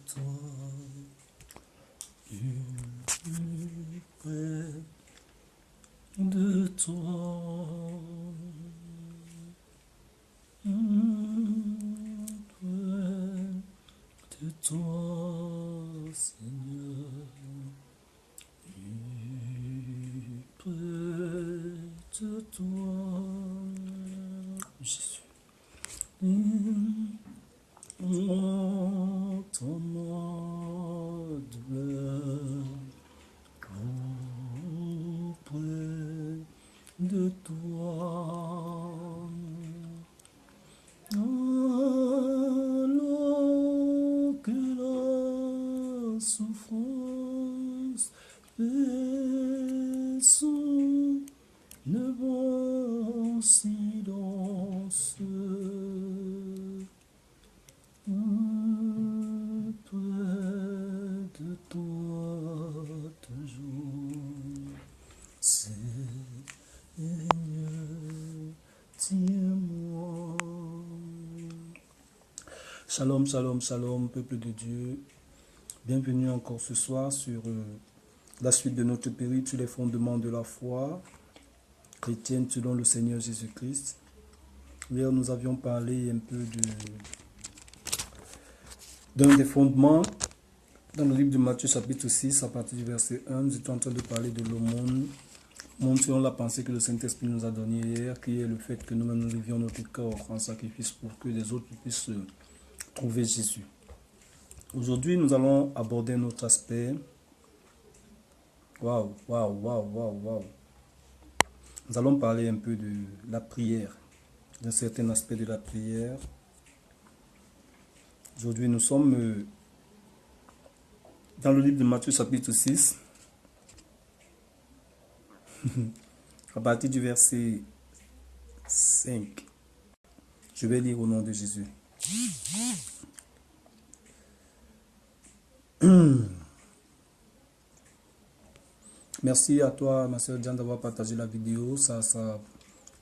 toi, plus près de toi, près de toi, Seigneur, plus près de toi, Jésus. Entends-moi douleur auprès de toi. Alors que la souffrance fait son bon silence. Près de toi toujours, Seigneur, tiens-moi. Shalom, shalom, shalom, peuple de Dieu. Bienvenue encore ce soir sur la suite de notre périple sur les fondements de la foi chrétienne selon le Seigneur Jésus-Christ. Hier, nous avions parlé un peu d'un des fondements dans le livre de Matthieu chapitre 6 à partir du verset 1. Nous étions en train de parler de l'aumône, selon la pensée que le Saint-Esprit nous a donnée hier, qui est le fait que nous-mêmes nous livions notre corps en sacrifice pour que les autres puissent trouver Jésus. Aujourd'hui, nous allons aborder un autre aspect. Waouh. Nous allons parler un peu de la prière, d'un certain aspect de la prière. Aujourd'hui, nous sommes dans le livre de Matthieu chapitre 6, à partir du verset 5. Je vais lire au nom de Jésus. Merci à toi, ma soeur Diane, d'avoir partagé la vidéo. Ça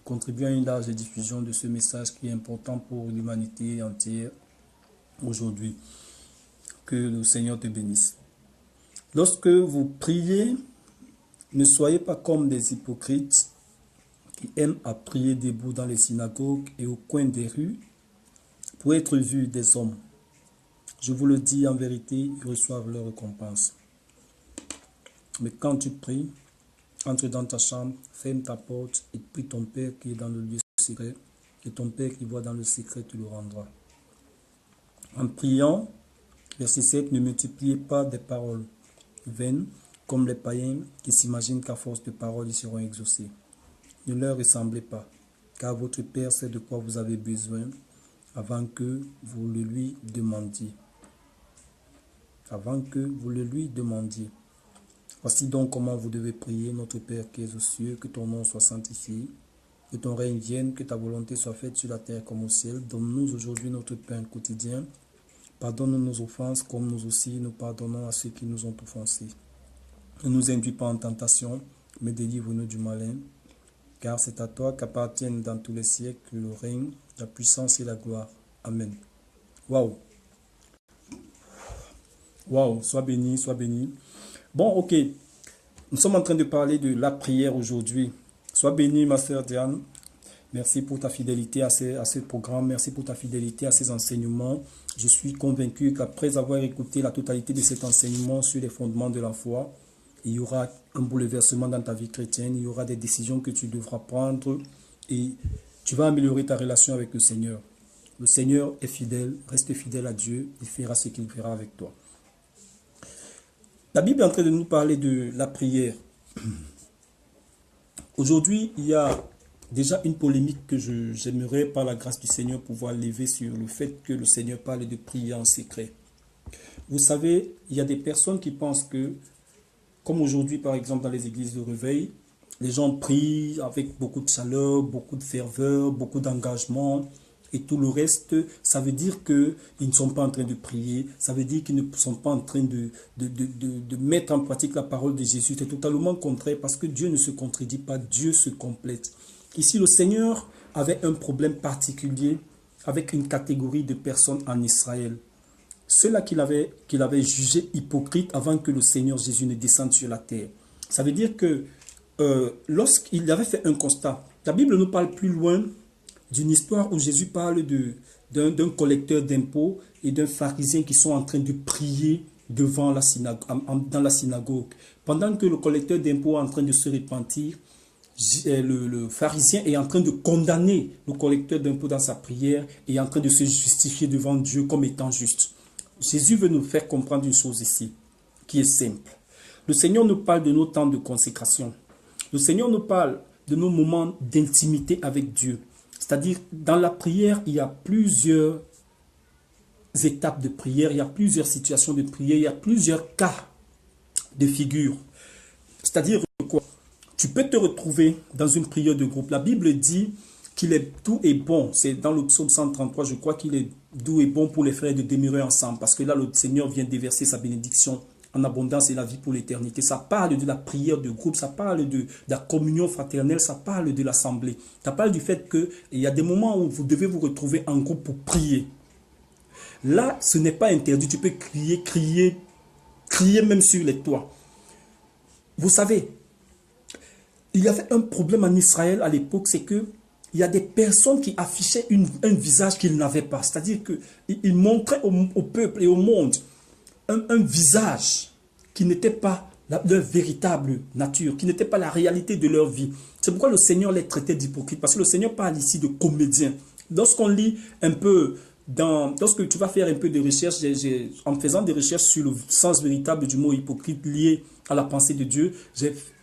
contribue à une large diffusion de ce message qui est important pour l'humanité entière aujourd'hui. Que le Seigneur te bénisse. Lorsque vous priez, ne soyez pas comme des hypocrites qui aiment à prier debout dans les synagogues et au coin des rues pour être vus des hommes. Je vous le dis en vérité, ils reçoivent leur récompense. Mais quand tu pries, entre dans ta chambre, ferme ta porte et prie ton Père qui est dans le lieu secret, et ton Père qui voit dans le secret te le rendra. En priant, verset 7, ne multipliez pas des paroles vaines comme les païens qui s'imaginent qu'à force de paroles ils seront exaucés. Ne leur ressemblez pas, car votre Père sait de quoi vous avez besoin avant que vous le lui demandiez. Voici donc comment vous devez prier: notre Père qui es aux cieux, que ton nom soit sanctifié, que ton règne vienne, que ta volonté soit faite sur la terre comme au ciel. Donne-nous aujourd'hui notre pain quotidien. Pardonne nos offenses comme nous aussi nous pardonnons à ceux qui nous ont offensés. Ne nous induis pas en tentation, mais délivre-nous du malin. Car c'est à toi qu'appartiennent dans tous les siècles le règne, la puissance et la gloire. Amen. Waouh. Sois béni, sois béni. Bon, ok. Nous sommes en train de parler de la prière aujourd'hui. Sois béni, ma sœur Diane. Merci pour ta fidélité à ce programme. Merci pour ta fidélité à ces enseignements. Je suis convaincu qu'après avoir écouté la totalité de cet enseignement sur les fondements de la foi, il y aura un bouleversement dans ta vie chrétienne. Il y aura des décisions que tu devras prendre et tu vas améliorer ta relation avec le Seigneur. Le Seigneur est fidèle. Reste fidèle à Dieu. Il fera ce qu'il fera avec toi. La Bible est en train de nous parler de la prière. Aujourd'hui, il y a déjà une polémique que j'aimerais, par la grâce du Seigneur, pouvoir lever sur le fait que le Seigneur parle de prier en secret. Vous savez, il y a des personnes qui pensent que, comme aujourd'hui, par exemple, dans les églises de réveil, les gens prient avec beaucoup de chaleur, beaucoup de ferveur, beaucoup d'engagement. Et tout le reste, ça veut dire qu'ils ne sont pas en train de prier. Ça veut dire qu'ils ne sont pas en train de mettre en pratique la parole de Jésus. C'est totalement contraire parce que Dieu ne se contredit pas, Dieu se complète. Ici, le Seigneur avait un problème particulier avec une catégorie de personnes en Israël. ceux-là qu'il avait jugés hypocrites avant que le Seigneur Jésus ne descende sur la terre. Ça veut dire que lorsqu'il avait fait un constat, la Bible nous parle plus loin d'une histoire où Jésus parle d'un collecteur d'impôts et d'un pharisien qui sont en train de prier devant la synagogue, dans la synagogue. Pendant que le collecteur d'impôts est en train de se repentir, le pharisien est en train de condamner le collecteur d'impôts dans sa prière et est en train de se justifier devant Dieu comme étant juste. Jésus veut nous faire comprendre une chose ici, qui est simple. Le Seigneur nous parle de nos temps de consécration. Le Seigneur nous parle de nos moments d'intimité avec Dieu. C'est-à-dire, dans la prière, il y a plusieurs étapes de prière, il y a plusieurs situations de prière, il y a plusieurs cas de figure. C'est-à-dire quoi? Tu peux te retrouver dans une prière de groupe. La Bible dit qu'il est doux et bon. C'est dans le psaume 133, je crois qu'il est doux et bon pour les frères de demeurer ensemble. Parce que là, le Seigneur vient déverser sa bénédiction en abondance et la vie pour l'éternité. Ça parle de la prière de groupe, ça parle de la communion fraternelle, ça parle de l'assemblée. Ça parle du fait qu'il y a des moments où vous devez vous retrouver en groupe pour prier. Là, ce n'est pas interdit. Tu peux crier même sur les toits. Vous savez, il y avait un problème en Israël à l'époque, c'est que il y a des personnes qui affichaient un visage qu'ils n'avaient pas. C'est-à-dire qu'ils montraient au peuple et au monde un visage qui n'était pas leur véritable nature, qui n'était pas la réalité de leur vie. C'est pourquoi le Seigneur les traitait d'hypocrites, parce que le Seigneur parle ici de comédiens. Lorsqu'on lit un peu, lorsque tu vas faire un peu de recherche, en faisant des recherches sur le sens véritable du mot hypocrite lié à la pensée de Dieu,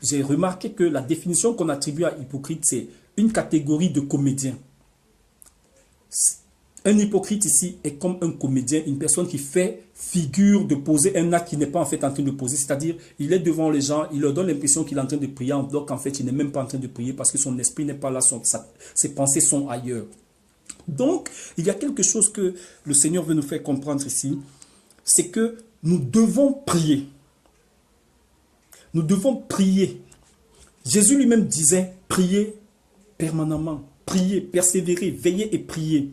j'ai remarqué que la définition qu'on attribue à hypocrite, c'est une catégorie de comédiens. Un hypocrite ici est comme un comédien, une personne qui fait figure de poser un acte qu'il n'est pas en fait en train de poser. C'est-à-dire, il est devant les gens, il leur donne l'impression qu'il est en train de prier, alors qu'en fait, il n'est même pas en train de prier parce que son esprit n'est pas là, ses pensées sont ailleurs. Donc, il y a quelque chose que le Seigneur veut nous faire comprendre ici, c'est que nous devons prier. Nous devons prier. Jésus lui-même disait, priez permanemment, priez, persévérez, veillez et priez.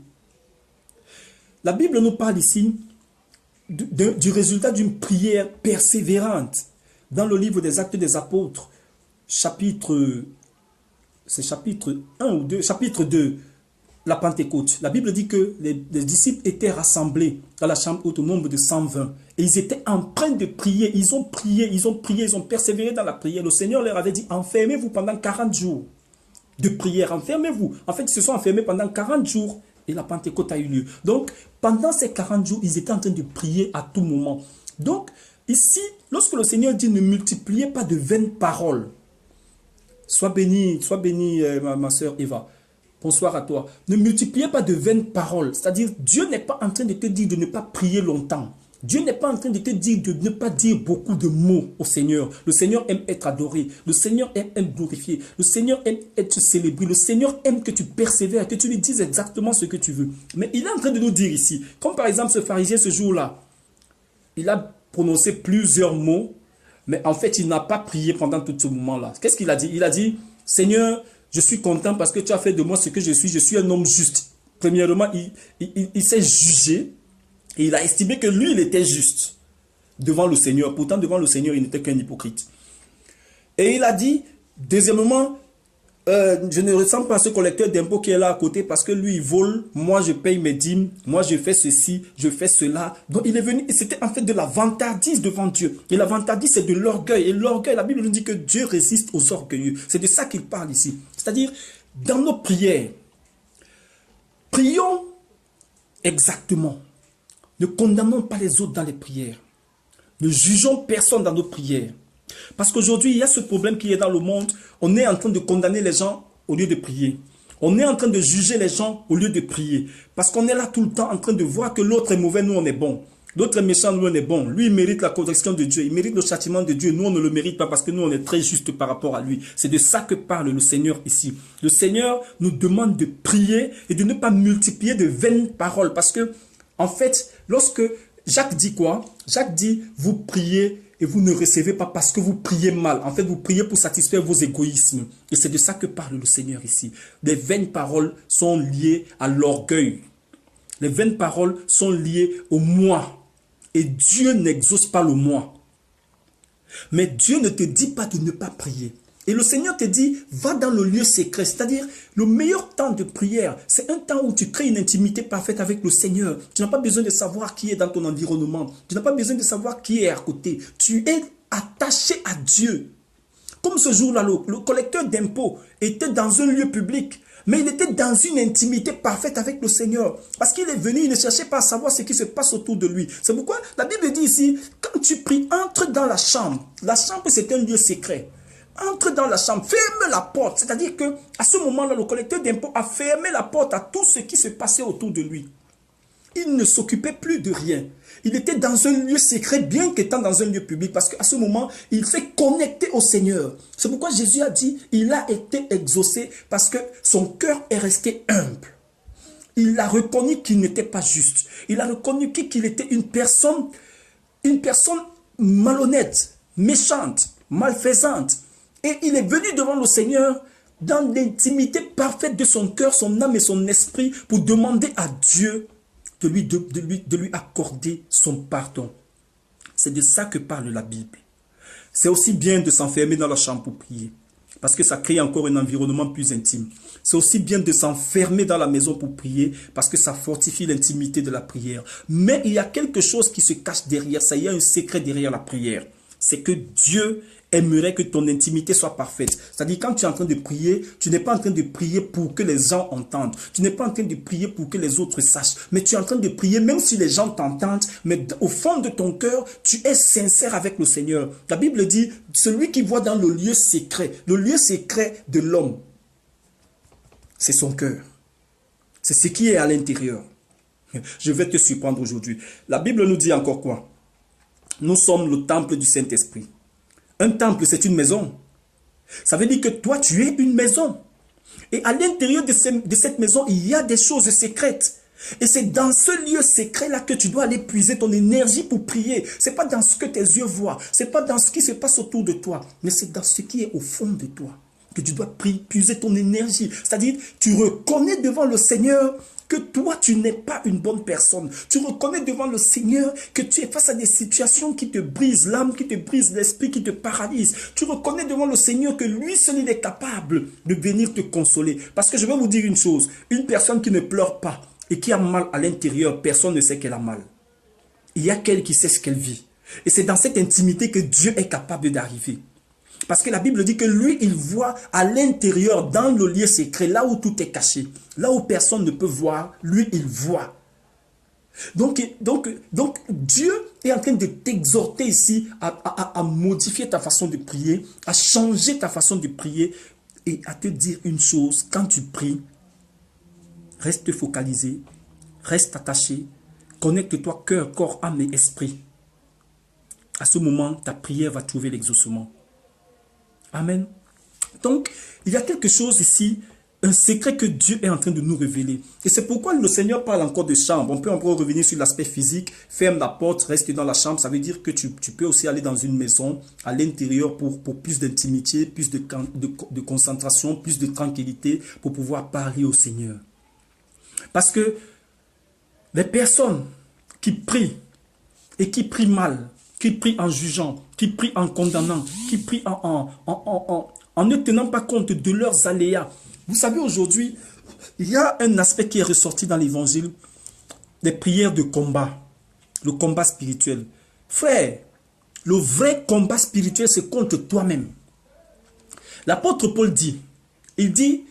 La Bible nous parle ici du résultat d'une prière persévérante. Dans le livre des Actes des Apôtres, chapitre 1 ou 2, chapitre 2, la Pentecôte. La Bible dit que les disciples étaient rassemblés dans la chambre haute au nombre de 120. Et ils étaient en train de prier. Ils ont prié, ils ont persévéré dans la prière. Le Seigneur leur avait dit, enfermez-vous pendant 40 jours de prière. Enfermez-vous. En fait, ils se sont enfermés pendant 40 jours. Et la Pentecôte a eu lieu. Donc, pendant ces 40 jours, ils étaient en train de prier à tout moment. Donc, ici, lorsque le Seigneur dit ne multipliez pas de vaines paroles, sois bénie, ma soeur Eva. Bonsoir à toi. Ne multipliez pas de vaines paroles. C'est-à-dire, Dieu n'est pas en train de te dire de ne pas prier longtemps. Dieu n'est pas en train de te dire de ne pas dire beaucoup de mots au Seigneur. Le Seigneur aime être adoré. Le Seigneur aime être glorifié. Le Seigneur aime être célébré. Le Seigneur aime que tu persévères, que tu lui dises exactement ce que tu veux. Mais il est en train de nous dire ici, comme par exemple ce pharisien ce jour-là, il a prononcé plusieurs mots, mais en fait il n'a pas prié pendant tout ce moment-là. Qu'est-ce qu'il a dit? Il a dit, Seigneur, je suis content parce que tu as fait de moi ce que je suis un homme juste. Premièrement, il s'est jugé. Et il a estimé que lui, il était juste devant le Seigneur. Pourtant, devant le Seigneur, il n'était qu'un hypocrite. Et il a dit, deuxièmement, je ne ressemble pas à ce collecteur d'impôts qui est là à côté parce que lui, il vole. Moi, je paye mes dîmes. Moi, je fais ceci, je fais cela. Donc, il est venu et c'était en fait de la vantardise devant Dieu. Et la vantardise, c'est de l'orgueil. Et l'orgueil, la Bible nous dit que Dieu résiste aux orgueilleux. C'est de ça qu'il parle ici. C'est-à-dire, dans nos prières, prions exactement. Ne condamnons pas les autres dans les prières. Ne jugeons personne dans nos prières. Parce qu'aujourd'hui, il y a ce problème qui est dans le monde. On est en train de condamner les gens au lieu de prier. On est en train de juger les gens au lieu de prier. Parce qu'on est là tout le temps en train de voir que l'autre est mauvais, nous on est bon. L'autre est méchant, nous on est bon. Lui, il mérite la correction de Dieu. Il mérite le châtiment de Dieu. Nous, on ne le mérite pas parce que nous, on est très juste par rapport à lui. C'est de ça que parle le Seigneur ici. Le Seigneur nous demande de prier et de ne pas multiplier de vaines paroles. Parce que en fait, lorsque Jacques dit quoi? Jacques dit, vous priez et vous ne recevez pas parce que vous priez mal. En fait, vous priez pour satisfaire vos égoïsmes. Et c'est de ça que parle le Seigneur ici. Les vaines paroles sont liées à l'orgueil. Les vaines paroles sont liées au moi. et Dieu n'exauce pas le moi. Mais Dieu ne te dit pas de ne pas prier. Et le Seigneur te dit, va dans le lieu secret. C'est-à-dire, le meilleur temps de prière, c'est un temps où tu crées une intimité parfaite avec le Seigneur. Tu n'as pas besoin de savoir qui est dans ton environnement. Tu n'as pas besoin de savoir qui est à côté. Tu es attaché à Dieu. Comme ce jour-là, le collecteur d'impôts était dans un lieu public. Mais il était dans une intimité parfaite avec le Seigneur. Parce qu'il est venu, il ne cherchait pas à savoir ce qui se passe autour de lui. C'est pourquoi la Bible dit ici, quand tu pries, entre dans la chambre. La chambre, c'est un lieu secret. Entre dans la chambre, ferme la porte. C'est-à-dire que à ce moment-là, le collecteur d'impôts a fermé la porte à tout ce qui se passait autour de lui. Il ne s'occupait plus de rien. Il était dans un lieu secret, bien qu'étant dans un lieu public, parce qu'à ce moment, il s'est connecté au Seigneur. C'est pourquoi Jésus a dit, il a été exaucé, parce que son cœur est resté humble. Il a reconnu qu'il n'était pas juste. Il a reconnu qu'il était une personne malhonnête, méchante, malfaisante. Et il est venu devant le Seigneur dans l'intimité parfaite de son cœur, son âme et son esprit pour demander à Dieu de lui accorder son pardon. C'est de ça que parle la Bible. C'est aussi bien de s'enfermer dans la chambre pour prier, parce que ça crée encore un environnement plus intime. C'est aussi bien de s'enfermer dans la maison pour prier, parce que ça fortifie l'intimité de la prière. Mais il y a quelque chose qui se cache derrière ça. Il y a un secret derrière la prière. C'est que Dieu aimerait que ton intimité soit parfaite. C'est-à-dire, quand tu es en train de prier, tu n'es pas en train de prier pour que les gens entendent. Tu n'es pas en train de prier pour que les autres sachent. Mais tu es en train de prier, même si les gens t'entendent, mais au fond de ton cœur, tu es sincère avec le Seigneur. La Bible dit, celui qui voit dans le lieu secret de l'homme, c'est son cœur. C'est ce qui est à l'intérieur. Je vais te surprendre aujourd'hui. La Bible nous dit encore quoi? Nous sommes le temple du Saint-Esprit. Un temple, c'est une maison. Ça veut dire que toi, tu es une maison. Et à l'intérieur de cette maison, il y a des choses secrètes. Et c'est dans ce lieu secret-là que tu dois aller puiser ton énergie pour prier. Ce n'est pas dans ce que tes yeux voient. Ce n'est pas dans ce qui se passe autour de toi. Mais c'est dans ce qui est au fond de toi que tu dois puiser ton énergie. C'est-à-dire, tu reconnais devant le Seigneur que toi, tu n'es pas une bonne personne. Tu reconnais devant le Seigneur que tu es face à des situations qui te brisent l'âme, qui te brisent l'esprit, qui te paralysent. Tu reconnais devant le Seigneur que lui seul, il est capable de venir te consoler. Parce que je vais vous dire une chose, une personne qui ne pleure pas et qui a mal à l'intérieur, personne ne sait qu'elle a mal. Il y a qu'elle qui sait ce qu'elle vit. Et c'est dans cette intimité que Dieu est capable d'arriver. Parce que la Bible dit que lui, il voit à l'intérieur, dans le lieu secret, là où tout est caché, là où personne ne peut voir, lui, il voit. Donc Dieu est en train de t'exhorter ici à modifier ta façon de prier, à changer ta façon de prier et à te dire une chose, quand tu pries, reste focalisé, reste attaché, connecte-toi cœur, corps, âme et esprit. À ce moment, ta prière va trouver l'exaucement. Amen. Donc, il y a quelque chose ici, un secret que Dieu est en train de nous révéler. Et c'est pourquoi le Seigneur parle encore de chambre. On peut encore revenir sur l'aspect physique. Ferme la porte, reste dans la chambre. Ça veut dire que tu peux aussi aller dans une maison, à l'intérieur, pour plus d'intimité, plus de concentration, plus de tranquillité, pour pouvoir parler au Seigneur. Parce que les personnes qui prient et qui prient mal, qui prient en jugeant, qui prient en condamnant, qui prient en ne tenant pas compte de leurs aléas. Vous savez, aujourd'hui, il y a un aspect qui est ressorti dans l'évangile, des prières de combat, le combat spirituel. Frère, le vrai combat spirituel, c'est contre toi-même. L'apôtre Paul dit, il dit,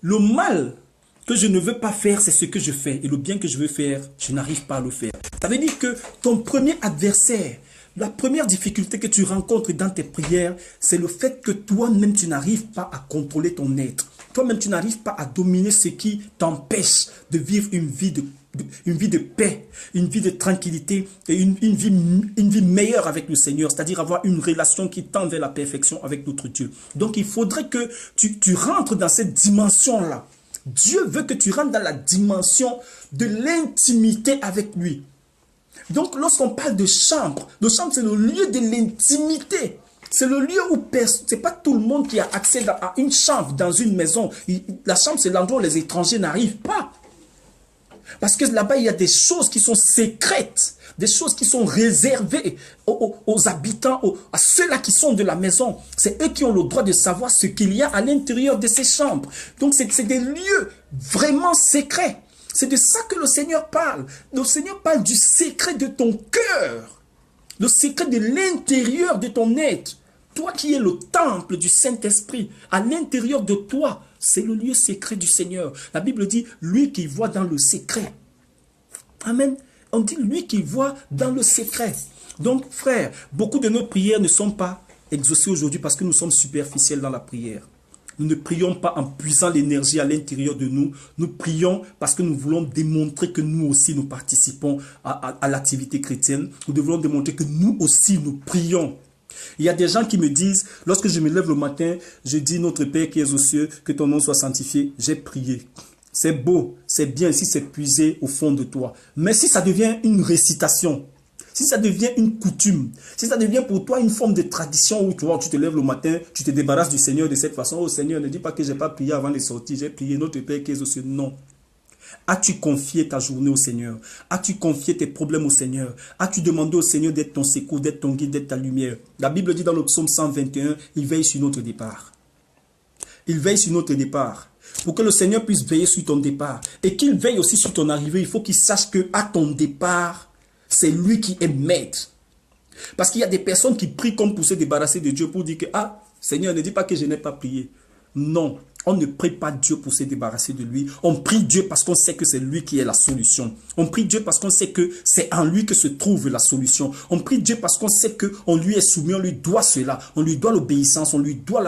le mal que je ne veux pas faire, c'est ce que je fais. Et le bien que je veux faire, je n'arrive pas à le faire. Ça veut dire que ton premier adversaire, la première difficulté que tu rencontres dans tes prières, c'est le fait que toi-même, tu n'arrives pas à contrôler ton être. Toi-même, tu n'arrives pas à dominer ce qui t'empêche de vivre une vie de paix, une vie de tranquillité et une vie meilleure avec le Seigneur, c'est-à-dire avoir une relation qui tend vers la perfection avec notre Dieu. Donc, il faudrait que tu rentres dans cette dimension-là. Dieu veut que tu rentres dans la dimension de l'intimité avec lui. Donc, lorsqu'on parle de chambre, c'est le lieu de l'intimité. C'est le lieu où c'est pas tout le monde qui a accès à une chambre dans une maison. La chambre, c'est l'endroit où les étrangers n'arrivent pas. Parce que là-bas, il y a des choses qui sont secrètes, des choses qui sont réservées aux habitants, à ceux-là qui sont de la maison. C'est eux qui ont le droit de savoir ce qu'il y a à l'intérieur de ces chambres. Donc, c'est des lieux vraiment secrets. C'est de ça que le Seigneur parle. Le Seigneur parle du secret de ton cœur, le secret de l'intérieur de ton être. Toi qui es le temple du Saint-Esprit, à l'intérieur de toi, c'est le lieu secret du Seigneur. La Bible dit, lui qui voit dans le secret. Amen. On dit, lui qui voit dans le secret. Donc, frère, beaucoup de nos prières ne sont pas exaucées aujourd'hui parce que nous sommes superficiels dans la prière. Nous ne prions pas en puisant l'énergie à l'intérieur de nous. Nous prions parce que nous voulons démontrer que nous aussi nous participons à l'activité chrétienne. Nous devons démontrer que nous aussi nous prions. Il y a des gens qui me disent, lorsque je me lève le matin, je dis, notre Père qui es aux cieux, que ton nom soit sanctifié. J'ai prié. C'est beau, c'est bien si c'est puisé au fond de toi. Mais si ça devient une récitation, si ça devient une coutume, si ça devient pour toi une forme de tradition où tu te lèves le matin, tu te débarrasses du Seigneur de cette façon. Oh Seigneur, ne dis pas que je n'ai pas prié avant de sortir, j'ai prié notre Père qui est aux cieux. Non. As-tu confié ta journée au Seigneur? As-tu confié tes problèmes au Seigneur? As-tu demandé au Seigneur d'être ton secours, d'être ton guide, d'être ta lumière? La Bible dit dans le psaume 121, il veille sur notre départ. Il veille sur notre départ. Pour que le Seigneur puisse veiller sur ton départ et qu'il veille aussi sur ton arrivée, il faut qu'il sache que à ton départ, c'est lui qui est maître. Parce qu'il y a des personnes qui prient comme pour se débarrasser de Dieu, pour dire que, ah, Seigneur, ne dis pas que je n'ai pas prié. Non, on ne prie pas Dieu pour se débarrasser de lui. On prie Dieu parce qu'on sait que c'est lui qui est la solution. On prie Dieu parce qu'on sait que c'est en lui que se trouve la solution. On prie Dieu parce qu'on sait qu'on lui est soumis, on lui doit cela. On lui doit l'obéissance, on lui doit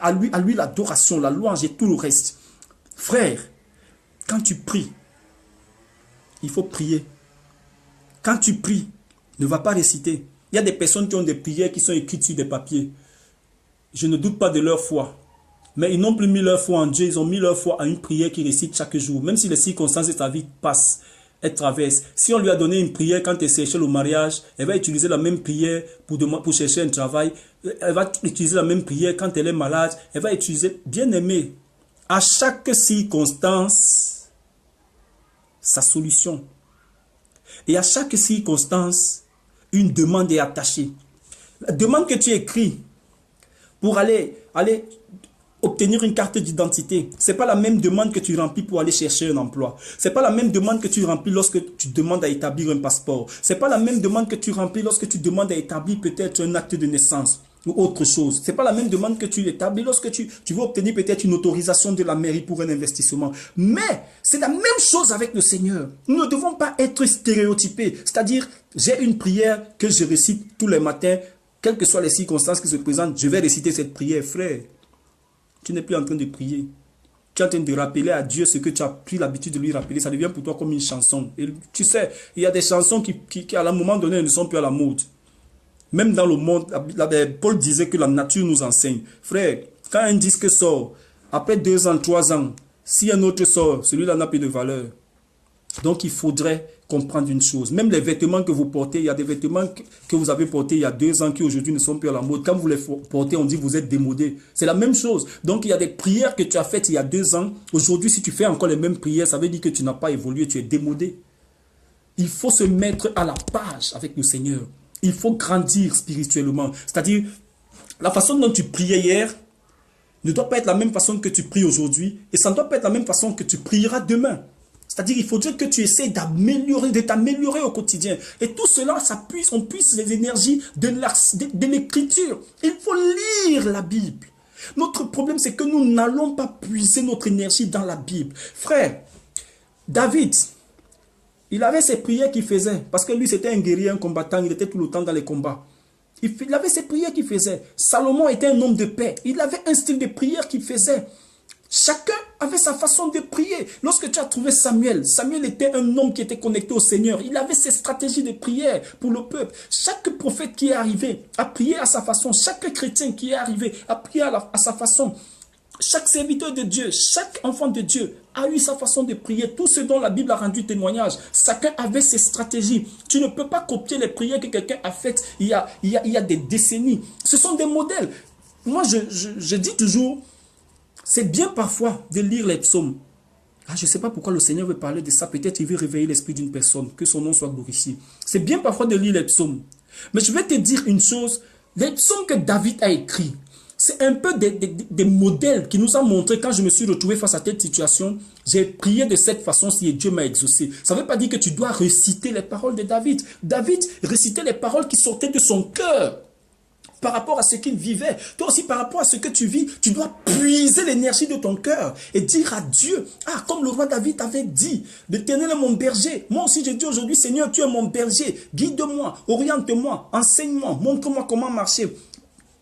à lui l'adoration, la louange et tout le reste. Frère, quand tu pries, il faut prier. Quand tu pries, ne va pas réciter. Il y a des personnes qui ont des prières qui sont écrites sur des papiers. Je ne doute pas de leur foi. Mais ils n'ont plus mis leur foi en Dieu, ils ont mis leur foi à une prière qu'ils récitent chaque jour. Même si les circonstances de ta vie passent, elles traversent. Si on lui a donné une prière quand elle cherchait le mariage, elle va utiliser la même prière pour chercher un travail. Elle va utiliser la même prière quand elle est malade. Elle va utiliser, bien aimé, à chaque circonstance, sa solution. Et à chaque circonstance, une demande est attachée. La demande que tu écris pour aller obtenir une carte d'identité, ce n'est pas la même demande que tu remplis pour aller chercher un emploi. Ce n'est pas la même demande que tu remplis lorsque tu demandes à établir un passeport. Ce n'est pas la même demande que tu remplis lorsque tu demandes à établir peut-être un acte de naissance ou autre chose. Ce n'est pas la même demande que tu établis lorsque tu veux obtenir peut-être une autorisation de la mairie pour un investissement. Mais c'est la même chose avec le Seigneur. Nous ne devons pas être stéréotypés. C'est-à-dire, j'ai une prière que je récite tous les matins, quelles que soient les circonstances qui se présentent, je vais réciter cette prière, frère. Tu n'es plus en train de prier. Tu es en train de rappeler à Dieu ce que tu as pris l'habitude de lui rappeler. Ça devient pour toi comme une chanson. Et tu sais, il y a des chansons qui à un moment donné, ne sont plus à la mode. Même dans le monde, Paul disait que la nature nous enseigne. Frère, quand un disque sort, après 2 ans, 3 ans, si un autre sort, celui-là n'a plus de valeur. Donc il faudrait comprendre une chose. Même les vêtements que vous portez, il y a des vêtements que vous avez portés il y a 2 ans qui aujourd'hui ne sont plus à la mode. Quand vous les portez, on dit que vous êtes démodé. C'est la même chose. Donc il y a des prières que tu as faites il y a 2 ans. Aujourd'hui, si tu fais encore les mêmes prières, ça veut dire que tu n'as pas évolué, tu es démodé. Il faut se mettre à la page avec le Seigneur. Il faut grandir spirituellement. C'est-à-dire, la façon dont tu priais hier ne doit pas être la même façon que tu pries aujourd'hui. Et ça ne doit pas être la même façon que tu prieras demain. C'est-à-dire, il faudrait que tu essaies d'améliorer, de t'améliorer au quotidien. Et tout cela, on puise les énergies de l'écriture. Il faut lire la Bible. Notre problème, c'est que nous n'allons pas puiser notre énergie dans la Bible. Frère, David, il avait ses prières qu'il faisait. Parce que lui, c'était un guerrier, un combattant. Il était tout le temps dans les combats. Il avait ses prières qu'il faisait. Salomon était un homme de paix. Il avait un style de prière qu'il faisait. Chacun avait sa façon de prier. Lorsque tu as trouvé Samuel, Samuel était un homme qui était connecté au Seigneur. Il avait ses stratégies de prière pour le peuple. Chaque prophète qui est arrivé a prié à sa façon. Chaque chrétien qui est arrivé a prié à sa façon. Chaque serviteur de Dieu, chaque enfant de Dieu a eu sa façon de prier. Tout ce dont la Bible a rendu témoignage. Chacun avait ses stratégies. Tu ne peux pas copier les prières que quelqu'un a faites il y a des décennies. Ce sont des modèles. Moi, je dis toujours... C'est bien parfois de lire les psaumes. Ah, je ne sais pas pourquoi le Seigneur veut parler de ça. Peut-être il veut réveiller l'esprit d'une personne, que son nom soit glorifié. C'est bien parfois de lire les psaumes. Mais je vais te dire une chose. Les psaumes que David a écrits, c'est un peu des modèles qui nous ont montré quand je me suis retrouvé face à cette situation. J'ai prié de cette façon-ci et Dieu m'a exaucé. Ça ne veut pas dire que tu dois réciter les paroles de David. David récitait les paroles qui sortaient de son cœur. Par rapport à ce qu'il vivait. Toi aussi, par rapport à ce que tu vis, tu dois puiser l'énergie de ton cœur et dire à Dieu, ah, comme le roi David avait dit, l'Éternel est mon berger. Moi aussi, je dis aujourd'hui, Seigneur, tu es mon berger. Guide-moi, oriente-moi, enseigne-moi, montre-moi comment marcher.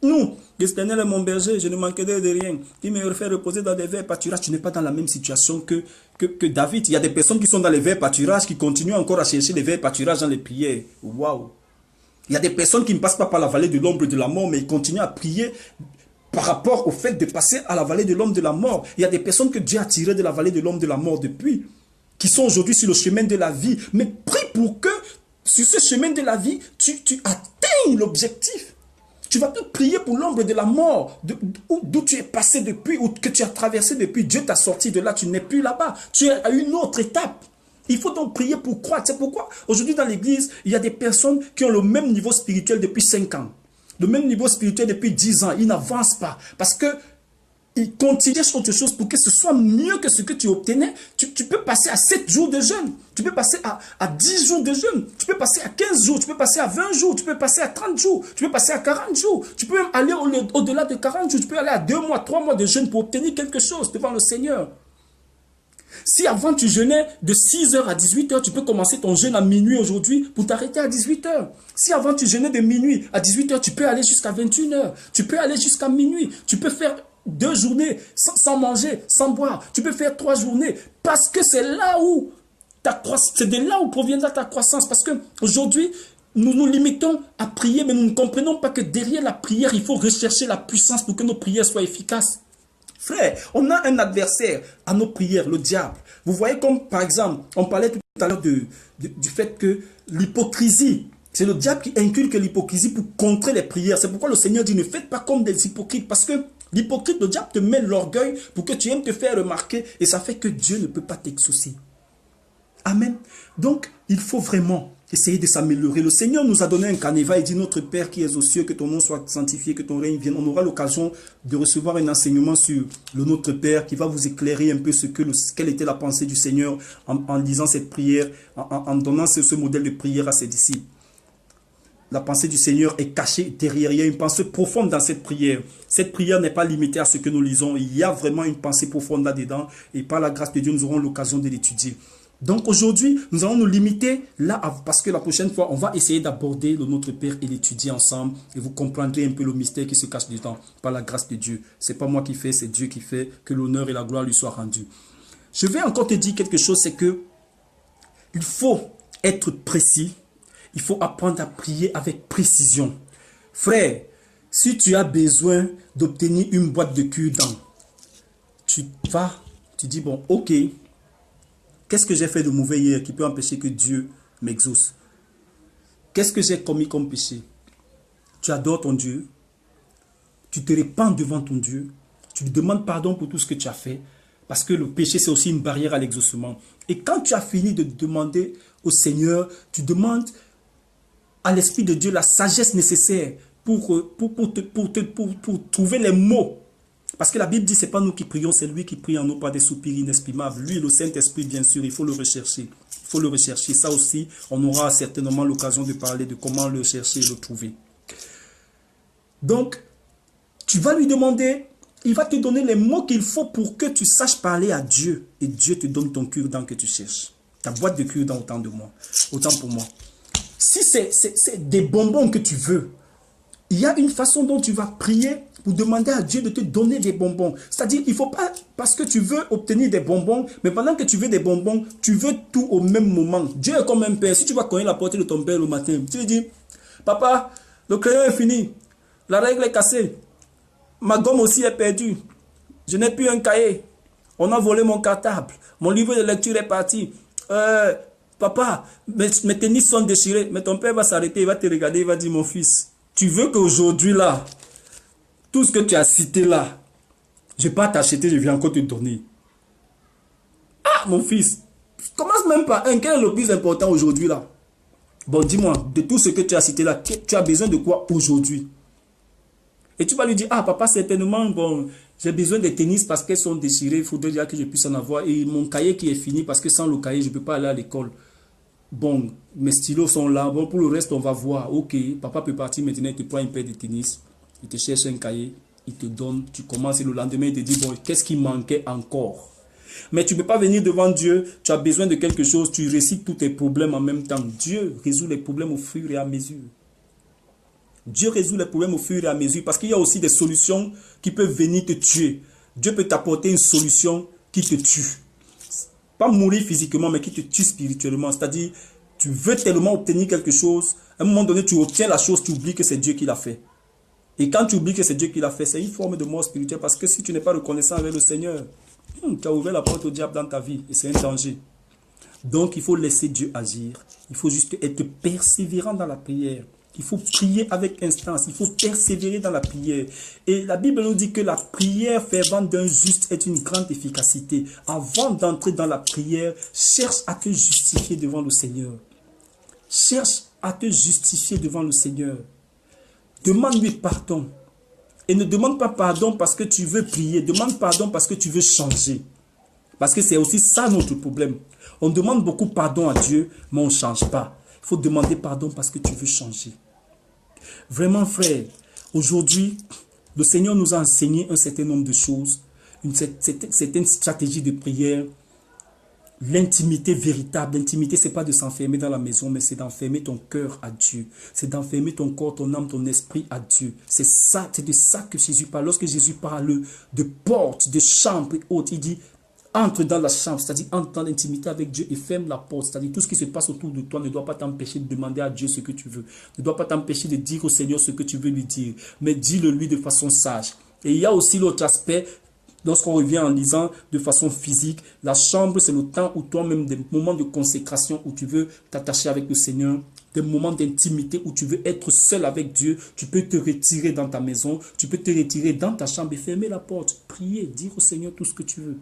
Nous, l'Éternel est mon berger, je ne manquerai de rien. Il me fait reposer dans des verts pâturages. Tu n'es pas dans la même situation que David. Il y a des personnes qui sont dans les verts pâturages, qui continuent encore à chercher les verts pâturages dans les prières. Waouh! Il y a des personnes qui ne passent pas par la vallée de l'ombre de la mort, mais ils continuent à prier par rapport au fait de passer à la vallée de l'ombre de la mort. Il y a des personnes que Dieu a tirées de la vallée de l'ombre de la mort depuis, qui sont aujourd'hui sur le chemin de la vie. Mais prie pour que, sur ce chemin de la vie, tu atteignes l'objectif. Tu vas te prier pour l'ombre de la mort, d'où tu es passé depuis, ou que tu as traversé depuis. Dieu t'a sorti de là, tu n'es plus là-bas. Tu es à une autre étape. Il faut donc prier pour croître. C'est pourquoi aujourd'hui dans l'église, il y a des personnes qui ont le même niveau spirituel depuis 5 ans. Le même niveau spirituel depuis 10 ans. Ils n'avancent pas. Parce que ils continuent sur autre chose pour que ce soit mieux que ce que tu obtenais. Tu peux passer à 7 jours de jeûne. Tu peux passer à 10 jours de jeûne. Tu peux passer à 15 jours. Tu peux passer à 20 jours. Tu peux passer à 30 jours. Tu peux passer à 40 jours. Tu peux même aller au-delà de 40 jours. Tu peux aller à 2 mois, 3 mois de jeûne pour obtenir quelque chose devant le Seigneur. Si avant tu jeûnais de 6h à 18h, tu peux commencer ton jeûne à minuit aujourd'hui pour t'arrêter à 18h. Si avant tu jeûnais de minuit à 18h, tu peux aller jusqu'à 21h. Tu peux aller jusqu'à minuit. Tu peux faire 2 journées sans manger, sans boire. Tu peux faire 3 journées parce que c'est là où c'est de là où proviendra ta croissance. Parce que aujourd'hui, nous nous limitons à prier, mais nous ne comprenons pas que derrière la prière, il faut rechercher la puissance pour que nos prières soient efficaces. Frère, on a un adversaire à nos prières, le diable. Vous voyez comme, par exemple, on parlait tout à l'heure du fait que l'hypocrisie, c'est le diable qui inculque l'hypocrisie pour contrer les prières. C'est pourquoi le Seigneur dit, ne faites pas comme des hypocrites. Parce que l'hypocrite, le diable te met l'orgueil pour que tu aimes te faire remarquer. Et ça fait que Dieu ne peut pas t'exaucer. Amen. Donc, il faut vraiment essayer de s'améliorer. Le Seigneur nous a donné un carnaval. Il dit, notre Père qui es aux cieux, que ton nom soit sanctifié, que ton règne vienne. On aura l'occasion de recevoir un enseignement sur le Notre Père qui va vous éclairer un peu quelle était la pensée du Seigneur en lisant cette prière, en donnant ce modèle de prière à ses disciples. La pensée du Seigneur est cachée derrière. Il y a une pensée profonde dans cette prière. Cette prière n'est pas limitée à ce que nous lisons. Il y a vraiment une pensée profonde là-dedans. Et par la grâce de Dieu, nous aurons l'occasion de l'étudier. Donc aujourd'hui, nous allons nous limiter là, parce que la prochaine fois, on va essayer d'aborder le Notre Père et l'étudier ensemble. Et vous comprendrez un peu le mystère qui se cache dedans par la grâce de Dieu. Ce n'est pas moi qui fais, c'est Dieu qui fait. Que l'honneur et la gloire lui soient rendus. Je vais encore te dire quelque chose, c'est que il faut être précis. Il faut apprendre à prier avec précision. Frère, si tu as besoin d'obtenir une boîte de cure-dents, tu dis bon, ok, qu'est-ce que j'ai fait de mauvais hier qui peut empêcher que Dieu m'exauce? Qu'est-ce que j'ai commis comme péché? Tu adores ton Dieu, tu te répands devant ton Dieu, tu lui demandes pardon pour tout ce que tu as fait, parce que le péché c'est aussi une barrière à l'exaucement. Et quand tu as fini de demander au Seigneur, tu demandes à l'Esprit de Dieu la sagesse nécessaire pour trouver les mots. Parce que la Bible dit, ce n'est pas nous qui prions, c'est lui qui prie en nous par des soupirs inexprimables. Lui, le Saint-Esprit, bien sûr, il faut le rechercher. Il faut le rechercher. Ça aussi, on aura certainement l'occasion de parler de comment le chercher et le trouver. Donc, tu vas lui demander, il va te donner les mots qu'il faut pour que tu saches parler à Dieu. Et Dieu te donne ton cure-dent que tu cherches. Ta boîte de cure-dent autant pour moi. Si c'est des bonbons que tu veux, il y a une façon dont tu vas prier pour demander à Dieu de te donner des bonbons. C'est-à-dire, il ne faut pas, parce que tu veux obtenir des bonbons, mais pendant que tu veux des bonbons, tu veux tout au même moment. Dieu est comme un père. Si tu vas cogner la porte de ton père le matin, tu lui dis, papa, le crayon est fini, la règle est cassée, ma gomme aussi est perdue, je n'ai plus un cahier, on a volé mon cartable, mon livre de lecture est parti. Papa, mes tennis sont déchirés, mais ton père va s'arrêter, il va te regarder, il va dire, mon fils, tu veux qu'aujourd'hui là, tout ce que tu as cité là, je ne vais pas t'acheter, je vais encore te donner. Ah, Ah, mon fils, commence même par un. Quel est le plus important aujourd'hui là? Bon, dis-moi, de tout ce que tu as cité là, tu as besoin de quoi aujourd'hui? Et tu vas lui dire, ah papa, certainement, bon, j'ai besoin de tennis parce qu'elles sont déchirées, il faudrait déjà que je puisse en avoir. Et mon cahier qui est fini parce que sans le cahier, je ne peux pas aller à l'école. Bon, mes stylos sont là. Bon, pour le reste, on va voir. Ok, papa peut partir maintenant, il te prend une paire de tennis, il te cherche un cahier, il te donne, tu commences et le lendemain, il te dit, bon, qu'est-ce qui manquait encore? Mais tu ne peux pas venir devant Dieu, tu as besoin de quelque chose, tu récites tous tes problèmes en même temps. Dieu résout les problèmes au fur et à mesure. Dieu résout les problèmes au fur et à mesure parce qu'il y a aussi des solutions qui peuvent venir te tuer. Dieu peut t'apporter une solution qui te tue. Pas mourir physiquement, mais qui te tue spirituellement. C'est-à-dire, tu veux tellement obtenir quelque chose, à un moment donné, tu obtiens la chose, tu oublies que c'est Dieu qui l'a fait. Et quand tu oublies que c'est Dieu qui l'a fait, c'est une forme de mort spirituelle parce que si tu n'es pas reconnaissant avec le Seigneur, tu as ouvert la porte au diable dans ta vie et c'est un danger. Donc, il faut laisser Dieu agir. Il faut juste être persévérant dans la prière. Il faut prier avec instance. Il faut persévérer dans la prière. Et la Bible nous dit que la prière fervente d'un juste est une grande efficacité. Avant d'entrer dans la prière, cherche à te justifier devant le Seigneur. Cherche à te justifier devant le Seigneur. Demande-lui pardon. Et ne demande pas pardon parce que tu veux prier. Demande pardon parce que tu veux changer. Parce que c'est aussi ça notre problème. On demande beaucoup pardon à Dieu, mais on ne change pas. Il faut demander pardon parce que tu veux changer. Vraiment, frère, aujourd'hui, le Seigneur nous a enseigné un certain nombre de choses, une certaine stratégie de prière. L'intimité véritable, l'intimité, ce n'est pas de s'enfermer dans la maison, mais c'est d'enfermer ton cœur à Dieu. C'est d'enfermer ton corps, ton âme, ton esprit à Dieu. C'est ça, c'est de ça que Jésus parle. Lorsque Jésus parle de porte, de chambre et autres, il dit entre dans la chambre, c'est-à-dire entre dans l'intimité avec Dieu et ferme la porte. C'est-à-dire tout ce qui se passe autour de toi ne doit pas t'empêcher de demander à Dieu ce que tu veux. Ne doit pas t'empêcher de dire au Seigneur ce que tu veux lui dire. Mais dis-le lui de façon sage. Et il y a aussi l'autre aspect. Lorsqu'on revient en lisant de façon physique, la chambre, c'est le temps où toi-même, des moments de consécration où tu veux t'attacher avec le Seigneur, des moments d'intimité où tu veux être seul avec Dieu, tu peux te retirer dans ta maison, tu peux te retirer dans ta chambre et fermer la porte, prier, dire au Seigneur tout ce que tu veux.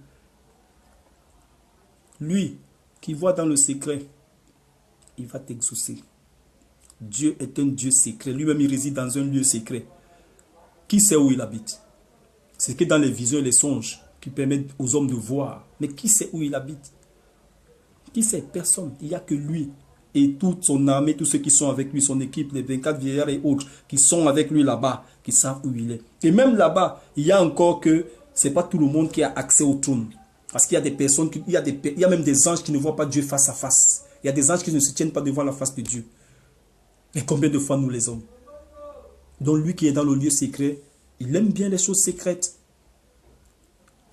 Lui qui voit dans le secret, il va t'exaucer. Dieu est un Dieu secret. Lui-même, il réside dans un lieu secret. Qui sait où il habite? C'est que dans les visions et les songes qui permettent aux hommes de voir. Mais qui sait où il habite? Qui sait? Personne. Il n'y a que lui et toute son armée, tous ceux qui sont avec lui, son équipe, les 24 vieillards et autres, qui sont avec lui là-bas, qui savent où il est. Et même là-bas, il y a encore que ce n'est pas tout le monde qui a accès au trône. Parce qu'il y a des personnes, il y a même des anges qui ne voient pas Dieu face à face. Il y a des anges qui ne se tiennent pas devant la face de Dieu. Et combien de fois nous les hommes? Donc lui qui est dans le lieu secret, il aime bien les choses secrètes.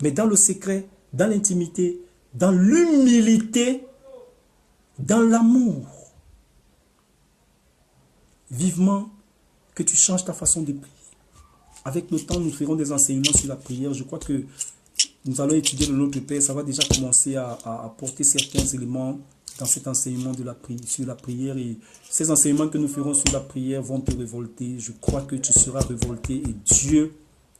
Mais dans le secret, dans l'intimité, dans l'humilité, dans l'amour. Vivement que tu changes ta façon de prier. Avec le temps, nous ferons des enseignements sur la prière. Je crois que nous allons étudier le Notre Père. Ça va déjà commencer à apporter certains éléments dans cet enseignement de sur la prière. Et ces enseignements que nous ferons sur la prière vont te révolter. Je crois que tu seras révolté et Dieu,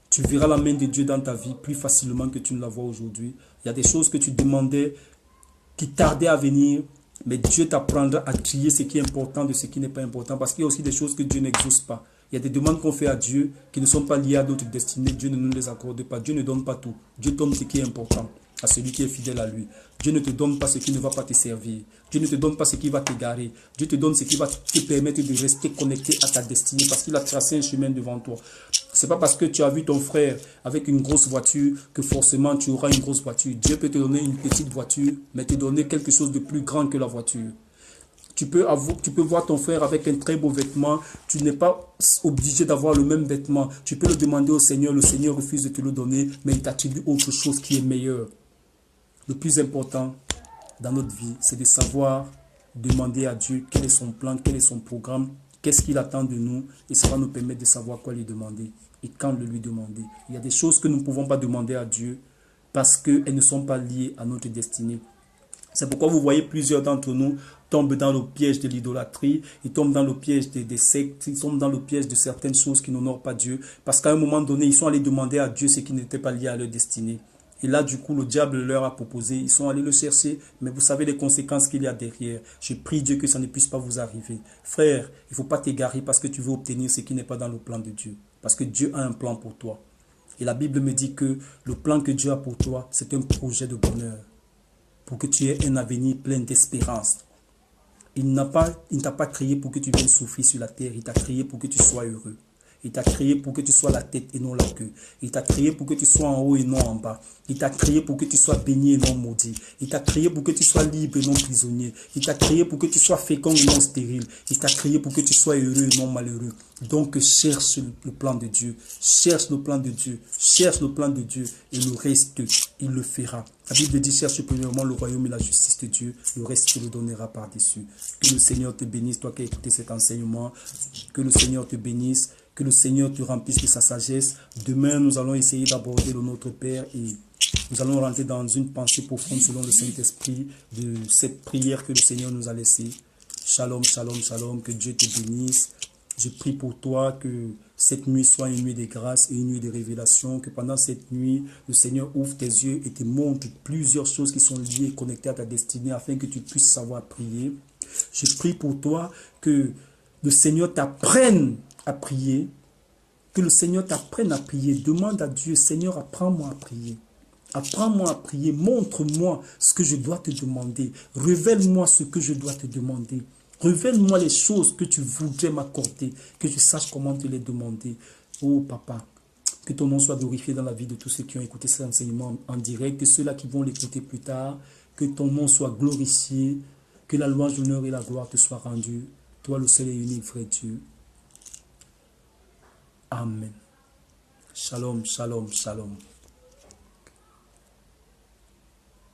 tu verras la main de Dieu dans ta vie plus facilement que tu ne la vois aujourd'hui. Il y a des choses que tu demandais qui tardaient à venir, mais Dieu t'apprendra à trier ce qui est important de ce qui n'est pas important parce qu'il y a aussi des choses que Dieu n'exauce pas. Il y a des demandes qu'on fait à Dieu qui ne sont pas liées à d'autres destinées. Dieu ne nous les accorde pas. Dieu ne donne pas tout. Dieu donne ce qui est important à celui qui est fidèle à lui. Dieu ne te donne pas ce qui ne va pas te servir. Dieu ne te donne pas ce qui va t'égarer. Dieu te donne ce qui va te permettre de rester connecté à ta destinée parce qu'il a tracé un chemin devant toi. Ce n'est pas parce que tu as vu ton frère avec une grosse voiture que forcément tu auras une grosse voiture. Dieu peut te donner une petite voiture, mais te donner quelque chose de plus grand que la voiture. Tu peux voir ton frère avec un très beau vêtement. Tu n'es pas obligé d'avoir le même vêtement. Tu peux le demander au Seigneur. Le Seigneur refuse de te le donner, mais il t'attribue autre chose qui est meilleur. Le plus important dans notre vie, c'est de savoir demander à Dieu quel est son plan, quel est son programme, qu'est-ce qu'il attend de nous. Et ça va nous permettre de savoir quoi lui demander et quand le lui demander. Il y a des choses que nous ne pouvons pas demander à Dieu parce qu'elles ne sont pas liées à notre destinée. C'est pourquoi vous voyez plusieurs d'entre nous tombent dans le piège de l'idolâtrie, ils tombent dans le piège des sectes, ils tombent dans le piège de certaines choses qui n'honorent pas Dieu. Parce qu'à un moment donné, ils sont allés demander à Dieu ce qui n'était pas lié à leur destinée. Et là, du coup, le diable leur a proposé, ils sont allés le chercher, mais vous savez les conséquences qu'il y a derrière. Je prie Dieu que ça ne puisse pas vous arriver. Frère, il ne faut pas t'égarer parce que tu veux obtenir ce qui n'est pas dans le plan de Dieu. Parce que Dieu a un plan pour toi. Et la Bible me dit que le plan que Dieu a pour toi, c'est un projet de bonheur. Pour que tu aies un avenir plein d'espérance. Il ne t'a pas créé pour que tu viennes souffrir sur la terre. Il t'a créé pour que tu sois heureux. Il t'a créé pour que tu sois la tête et non la queue. Il t'a créé pour que tu sois en haut et non en bas. Il t'a créé pour que tu sois béni et non maudit. Il t'a créé pour que tu sois libre et non prisonnier. Il t'a créé pour que tu sois fécond et non stérile. Il t'a créé pour que tu sois heureux et non malheureux. Donc cherche le plan de Dieu. Cherche le plan de Dieu. Cherche le plan de Dieu. Et le reste, il le fera. La Bible dit, cherche premièrement le royaume et la justice de Dieu. Le reste, il le donnera par-dessus. Que le Seigneur te bénisse, toi qui as écouté cet enseignement. Que le Seigneur te bénisse. Que le Seigneur te remplisse de sa sagesse. Demain, nous allons essayer d'aborder le Notre Père et nous allons rentrer dans une pensée profonde selon le Saint-Esprit de cette prière que le Seigneur nous a laissée. Shalom, shalom, shalom. Que Dieu te bénisse. Je prie pour toi que cette nuit soit une nuit de grâce et une nuit de révélation. Que pendant cette nuit, le Seigneur ouvre tes yeux et te montre plusieurs choses qui sont liées et connectées à ta destinée afin que tu puisses savoir prier. Je prie pour toi que le Seigneur t'apprenne à prier, que le Seigneur t'apprenne à prier. Demande à Dieu, Seigneur, apprends-moi à prier. Apprends-moi à prier, montre-moi ce que je dois te demander. Révèle-moi ce que je dois te demander. Révèle-moi les choses que tu voudrais m'accorder, que je sache comment te les demander. Oh papa, que ton nom soit glorifié dans la vie de tous ceux qui ont écouté cet enseignement en direct et ceux-là qui vont l'écouter plus tard. Que ton nom soit glorifié, que la louange, l'honneur et la gloire te soient rendus. Toi, le seul et unique vrai Dieu. Amen. Shalom, shalom, shalom.